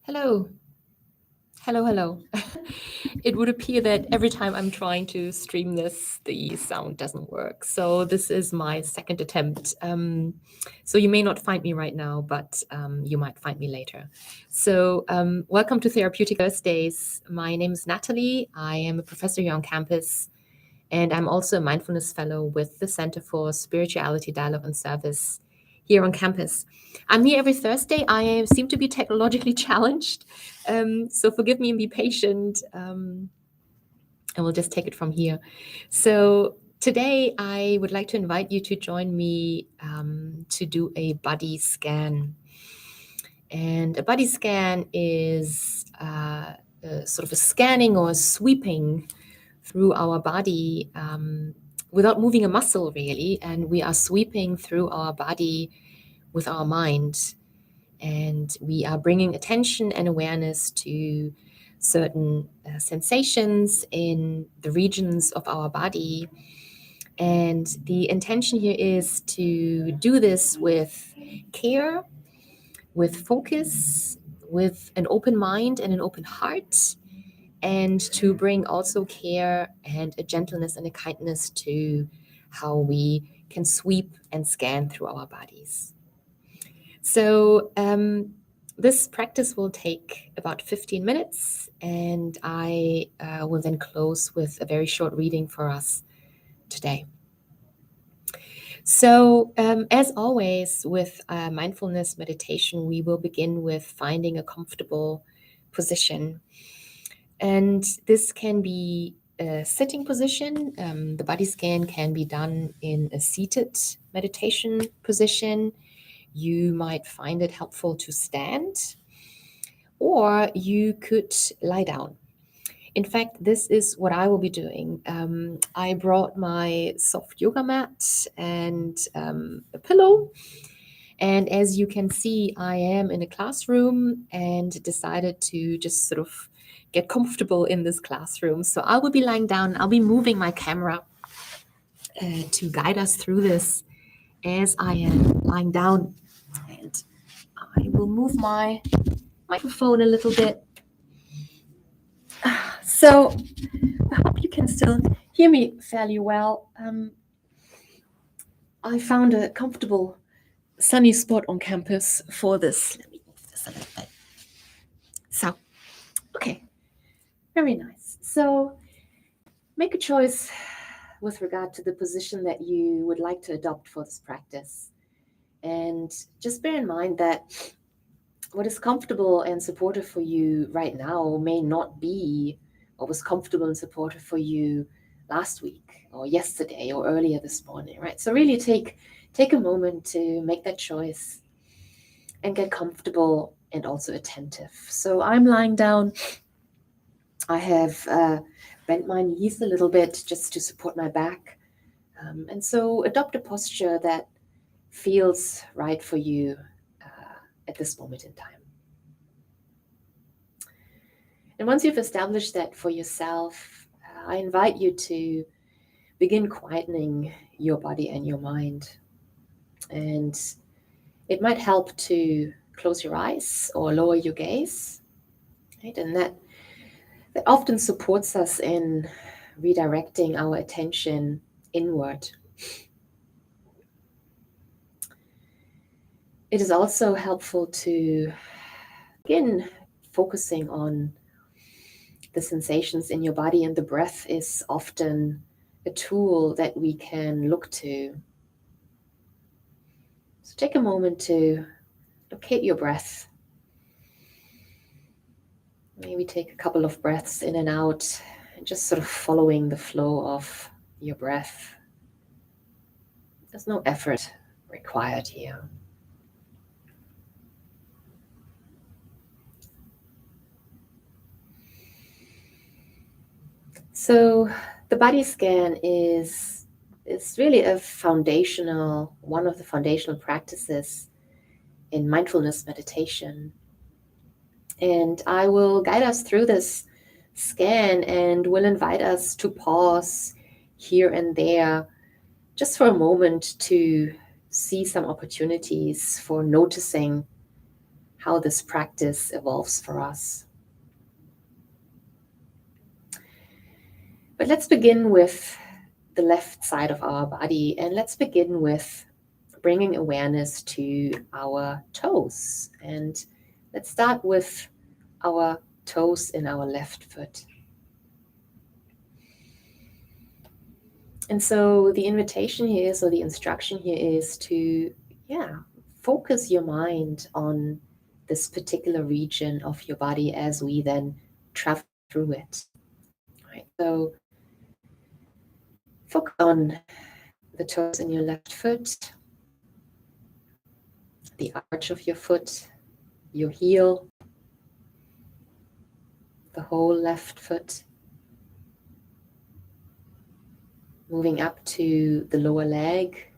Hello, hello. It would appear that every time I'm trying to stream this, the sound doesn't work. So this is my second attempt. So you may not find me right now, but you might find me later. So welcome to Therapeutic Thursdays. My name is Natalie. I am a professor here on campus, and I'm also a mindfulness fellow with the Center for Spirituality, Dialogue, and Service here on campus. I'm here every Thursday. I seem to be technologically challenged, so forgive me and be patient, and we'll just take it from here. So today, I would like to invite you to join me to do a body scan. And a body scan is sort of a scanning or a sweeping through our body without moving a muscle, really. And we are sweeping through our body with our mind. And we are bringing attention and awareness to certain sensations in the regions of our body. And the intention here is to do this with care, with focus, with an open mind and an open heart, and to bring also care and a gentleness and a kindness to how we can sweep and scan through our bodies. So this practice will take about 15 minutes, and I will then close with a very short reading for us today. So as always with mindfulness meditation, we will begin with finding a comfortable position. And this can be a sitting position. The body scan can be done in a seated meditation position. You might find it helpful to stand, or you could lie down. In fact, this is what I will be doing. I brought my soft yoga mat and a pillow. And as you can see, I am in a classroom and decided to just sort of get comfortable in this classroom. So I will be lying down. I'll be moving my camera to guide us through this as I am lying down. And I will move my microphone a little bit. So I hope you can still hear me fairly well. I found a comfortable sunny spot on campus for this. Let me move this a little bit. So, okay, very nice. So make a choice with regard to the position that you would like to adopt for this practice. And just bear in mind that what is comfortable and supportive for you right now may not be what was comfortable and supportive for you last week or yesterday or earlier this morning, right? So really take a moment to make that choice and get comfortable and also attentive. So I'm lying down. I have bent my knees a little bit just to support my back. And so adopt a posture that feels right for you at this moment in time. And once you've established that for yourself, I invite you to begin quietening your body and your mind. And it might help to close your eyes or lower your gaze, right? And that often supports us in redirecting our attention inward. It is also helpful to begin focusing on the sensations in your body, and the breath is often a tool that we can look to. So take a moment to locate your breath. Maybe take a couple of breaths in and out, and just sort of following the flow of your breath. There's no effort required here. So the body scan is really one of the foundational practices in mindfulness meditation. And I will guide us through this scan and will invite us to pause here and there just for a moment to see some opportunities for noticing how this practice evolves for us. But let's begin with the left side of our body, and let's begin with bringing awareness to our toes. And let's start with our toes in our left foot. And so the invitation here is, or the instruction here is to, focus your mind on this particular region of your body as we then travel through it. Right. So focus on the toes in your left foot, the arch of your foot, your heel, the whole left foot, moving up to the lower leg,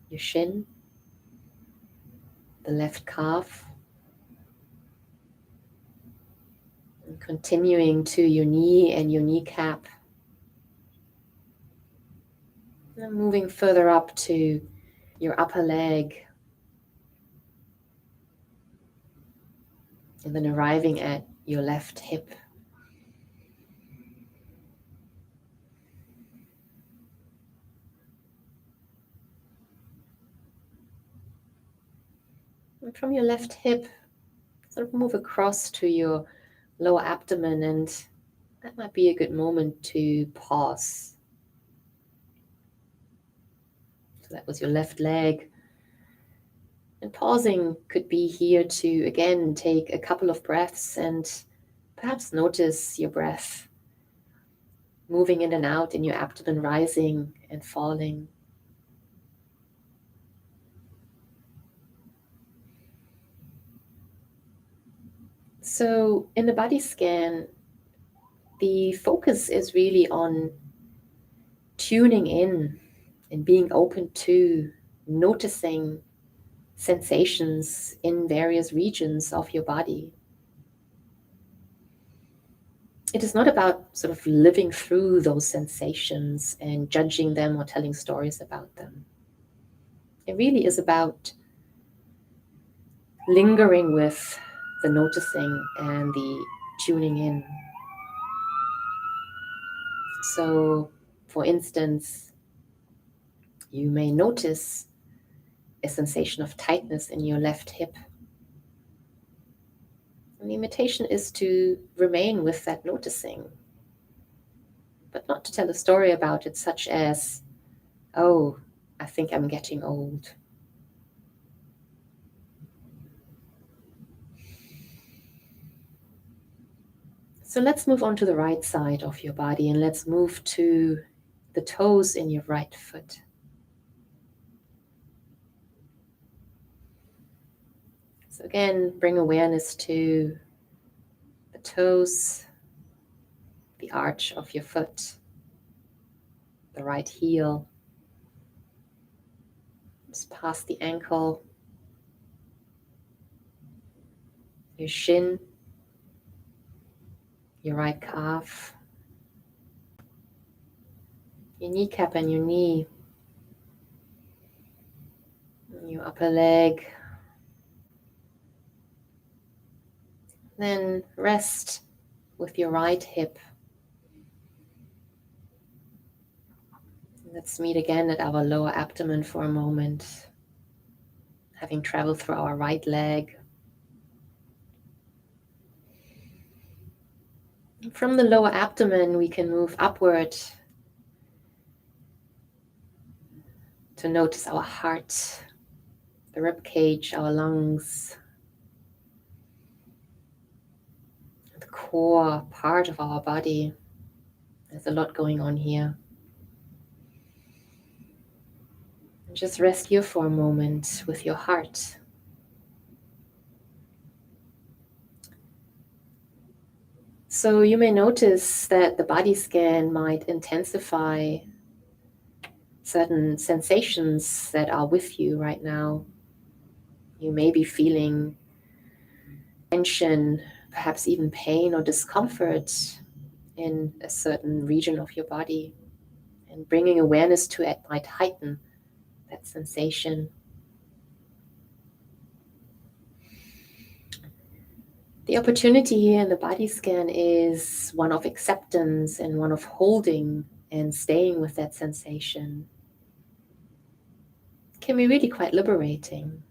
your shin, the left calf, and continuing to your knee and your kneecap, and moving further up to your upper leg, and then arriving at your left hip. And from your left hip, sort of move across to your lower abdomen, and that might be a good moment to pause. So that was your left leg. And pausing could be here to, again, take a couple of breaths and perhaps notice your breath moving in and out in your abdomen, rising and falling. So in the body scan, the focus is really on tuning in and being open to noticing sensations in various regions of your body. It is not about sort of living through those sensations and judging them or telling stories about them. It really is about lingering with the noticing and the tuning in. So, for instance, you may notice a sensation of tightness in your left hip. And the invitation is to remain with that noticing, but not to tell a story about it, such as, oh, I think I'm getting old. So let's move on to the right side of your body, and let's move to the toes in your right foot. So again, bring awareness to the toes, the arch of your foot, the right heel, just past the ankle, your shin, your right calf, your kneecap and your knee, your upper leg. Then rest with your right hip. Let's meet again at our lower abdomen for a moment, having traveled through our right leg. From the lower abdomen, we can move upward to notice our heart, the rib cage, our lungs, the core part of our body. There's a lot going on here. And just rest here for a moment with your heart. So you may notice that the body scan might intensify certain sensations that are with you right now. You may be feeling tension, perhaps even pain or discomfort in a certain region of your body. And bringing awareness to it might heighten that sensation. The opportunity here in the body scan is one of acceptance and one of holding and staying with that sensation. It can be really quite liberating,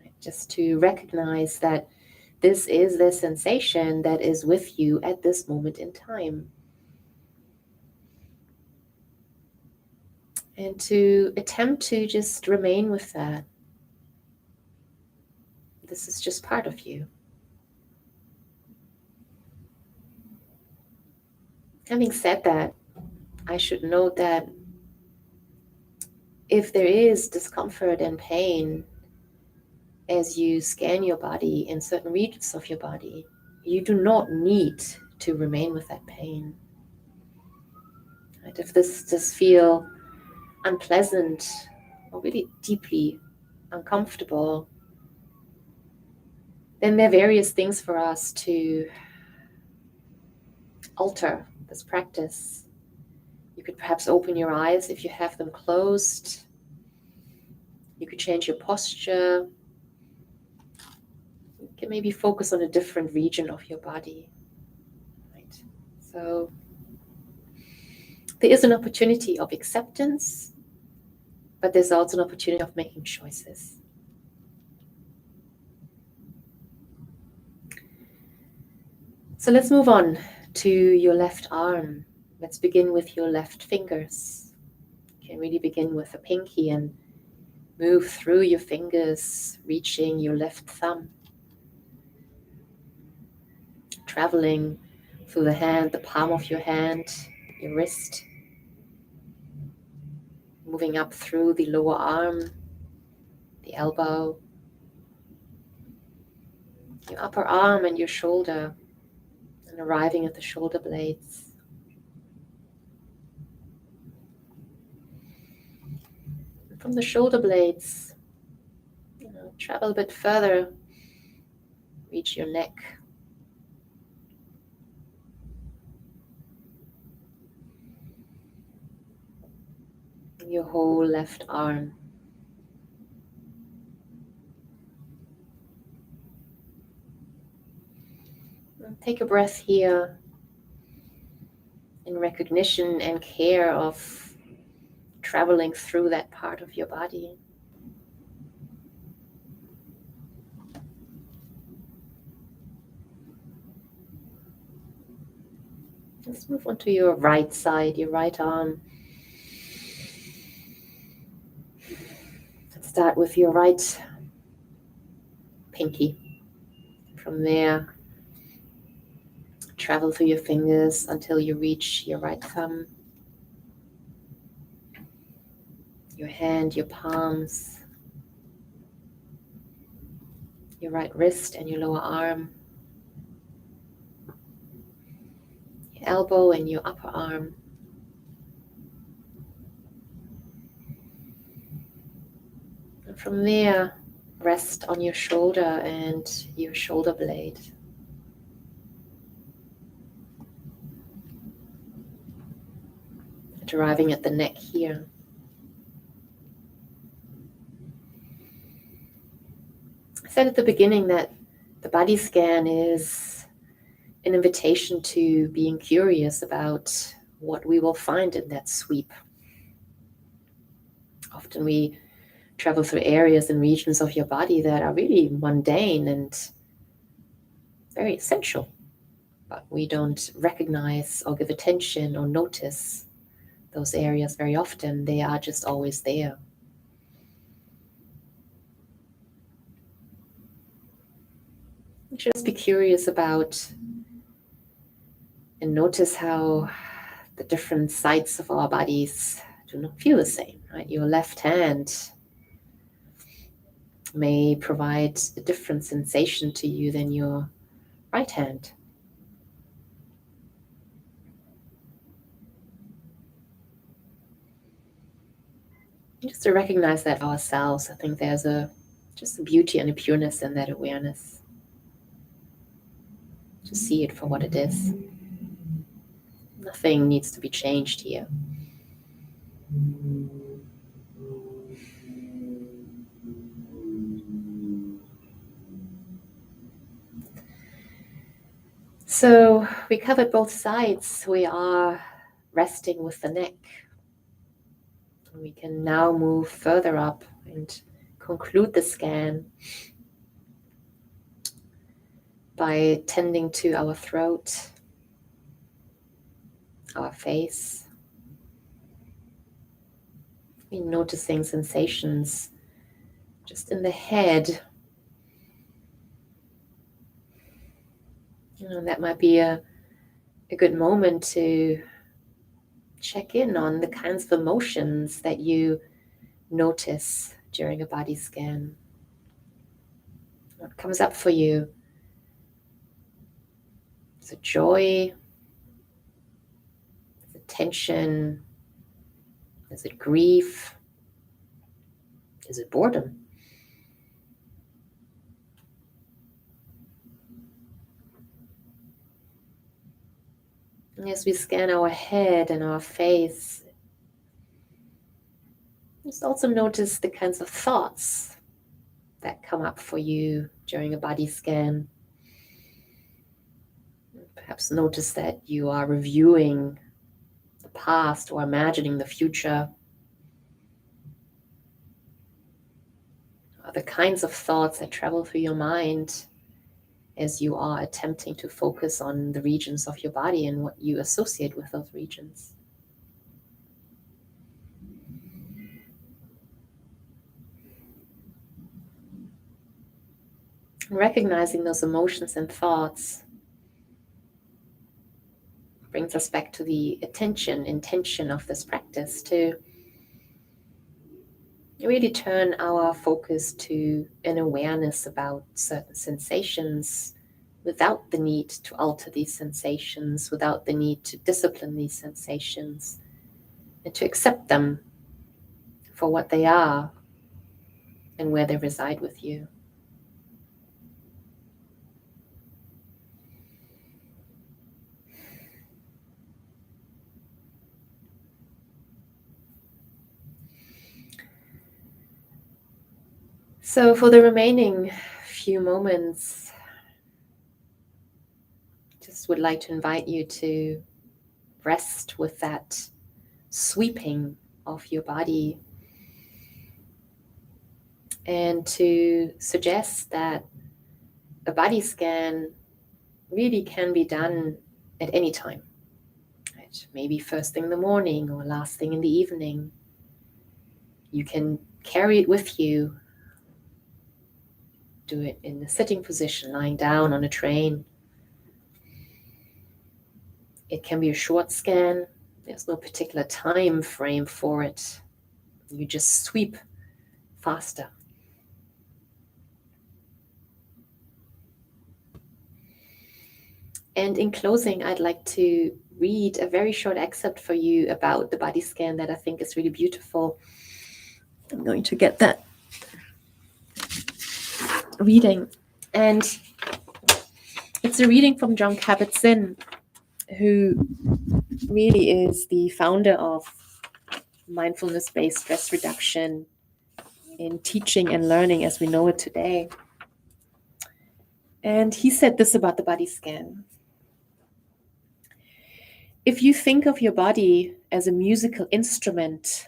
right? Just to recognize that this is the sensation that is with you at this moment in time. And to attempt to just remain with that. This is just part of you. Having said that, I should note that if there is discomfort and pain as you scan your body in certain regions of your body, you do not need to remain with that pain. Right? If this does feel unpleasant or really deeply uncomfortable, then there are various things for us to alter this practice. You could perhaps open your eyes if you have them closed. You could change your posture. You can maybe focus on a different region of your body. Right? So there is an opportunity of acceptance, but there's also an opportunity of making choices. So let's move on to your left arm. Let's begin with your left fingers. You can really begin with the pinky and move through your fingers, reaching your left thumb, traveling through the hand, the palm of your hand, your wrist, moving up through the lower arm, the elbow, your upper arm and your shoulder, and arriving at the shoulder blades. And from the shoulder blades, travel a bit further, reach your neck, your whole left arm. And take a breath here in recognition and care of traveling through that part of your body. Let's move on to your right side, your right arm. Let's start with your right pinky. From there, travel through your fingers until you reach your right thumb, your hand, your palms, your right wrist and your lower arm, your elbow and your upper arm. And from there, rest on your shoulder and your shoulder blade. And arriving at the neck here. I said at the beginning that the body scan is an invitation to being curious about what we will find in that sweep. Often we travel through areas and regions of your body that are really mundane and very essential, but we don't recognize or give attention or notice those areas very often. They are just always there. Just be curious about and notice how the different sides of our bodies do not feel the same, right? Your left hand may provide a different sensation to you than your right hand. Just to recognize that ourselves, I think there's just a beauty and a pureness in that awareness. To see it for what it is. Nothing needs to be changed here. So we covered both sides. We are resting with the neck. We can now move further up and conclude the scan by tending to our throat, our face. We're noticing sensations just in the head. That might be a good moment to check in on the kinds of emotions that you notice during a body scan. What comes up for you? Is it joy? Is it tension? Is it grief? Is it boredom? And as we scan our head and our face, just also notice the kinds of thoughts that come up for you during a body scan. Perhaps notice that you are reviewing the past or imagining the future. The kinds of thoughts that travel through your mind as you are attempting to focus on the regions of your body and what you associate with those regions. And recognizing those emotions and thoughts brings us back to the intention of this practice, to really turn our focus to an awareness about certain sensations without the need to alter these sensations, without the need to discipline these sensations, and to accept them for what they are and where they reside with you. So for the remaining few moments, just would like to invite you to rest with that sweeping of your body, and to suggest that a body scan really can be done at any time. Right? Maybe first thing in the morning or last thing in the evening. You can carry it with you. Do it in the sitting position, lying down on a train. It can be a short scan. There's no particular time frame for it. You just sweep faster. And in closing, I'd like to read a very short excerpt for you about the body scan that I think is really beautiful. I'm going to get that reading. And it's a reading from Jon Kabat-Zinn, who really is the founder of mindfulness-based stress reduction in teaching and learning as we know it today. And he said this about the body scan. If you think of your body as a musical instrument,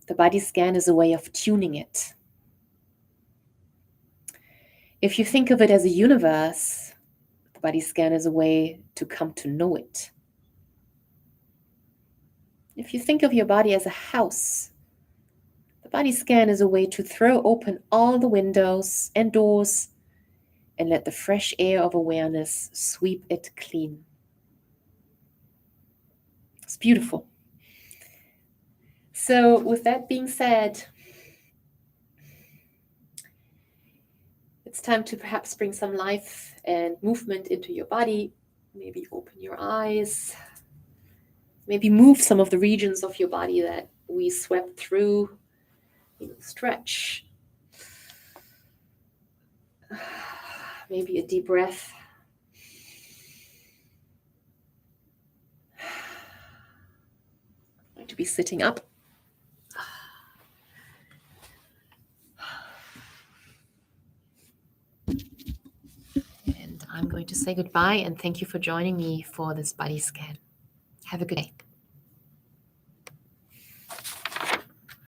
the body scan is a way of tuning it. If you think of it as a universe, the body scan is a way to come to know it. If you think of your body as a house, the body scan is a way to throw open all the windows and doors and let the fresh air of awareness sweep it clean. It's beautiful. So with that being said, it's time to perhaps bring some life and movement into your body. Maybe open your eyes. Maybe move some of the regions of your body that we swept through. Stretch. Maybe a deep breath. I'm going to be sitting up. And I'm going to say goodbye and thank you for joining me for this body scan. Have a good day.